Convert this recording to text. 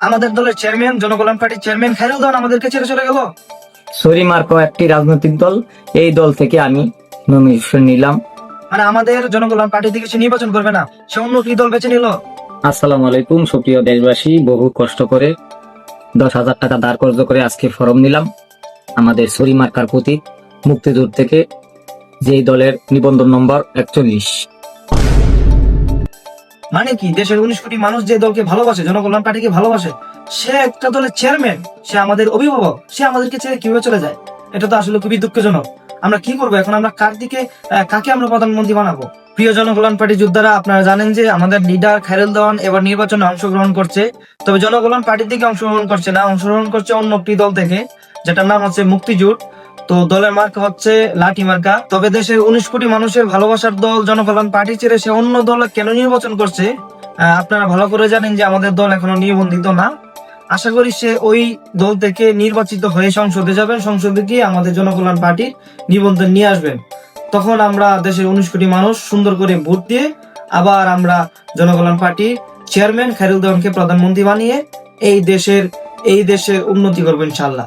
আমাদের দলের চেয়ারম্যান, জনকল্যাণ পার্টির চেয়ারম্যান খায়রুল দেওয়ান আমাদেরকে ছেড়ে চলে গেল। সরি মার্কো একটি রাজনৈতিক দল, এই দল থেকে আমি নমিনেশন নিলাম। মানে আমাদের জনকল্যাণ পার্টি থেকে সে নির্বাচন করবে না, সে অন্য কি দল বেছে নিল। আসসালামু আলাইকুম সুপ্রিয় দেশবাসী, বহু কষ্ট করে 10,000 টাকা ধার কর্জ করে আজকে ফর্ম নিলাম আমাদের সরি মার্কার প্রতীক মুক্তিযুদ্ধ থেকে, যেই দলের নিবন্ধন নম্বর 41। মানে কি, দেশের 19 কোটি মানুষ যে দলকে ভালোবাসে, জনকল্যাণ পার্টিকে ভালোবাসে, সে একটা দলের চেয়ারম্যান, সে আমাদের অভিভাবক, সে আমাদেরকে ছেড়ে কিভাবে চলে যায়? এটা তো আসলে খুবই দুঃখজনক। আমরা কি করবো এখন? আমরা কাকে আমরা প্রধানমন্ত্রী বানাবো? প্রিয় জনকল্যাণ পার্টি যোদ্ধারা, আপনারা জানেন যে আমাদের লিডার খায়রুল দেওয়ান এবার নির্বাচনে অংশগ্রহণ করছে। তবে জনকল্যাণ পার্টি থেকে অংশগ্রহণ করছে না, অংশগ্রহণ করছে অন্য একটি দল থেকে, যেটার নাম হচ্ছে মুক্তিজোট। তো দলের মার্কা হচ্ছে লাঠি মার্কা। তবে দেশের 19 কোটি মানুষের ভালোবাসার দল জনকল্যাণ পার্টি ছেড়ে সে অন্য দল কেন নির্বাচন করছে? আপনারা ভালো করে জানেন যে আমাদের দল এখনো নিবন্ধিত না। আশা করি সে ওই দল থেকে নির্বাচিত হয়ে সংসদে যাবেন, সংসদে গিয়ে আমাদের জনকল্যাণ পার্টির নিবন্ধন নিয়ে আসবেন। তখন আমরা দেশের 19 কোটি মানুষ সুন্দর করে ভোট দিয়ে আবার আমরা জনকল্যাণ পার্টির চেয়ারম্যান খায়রুল দেওয়ানকে প্রধানমন্ত্রী বানিয়ে এই দেশের উন্নতি করবো ইনশাল্লাহ।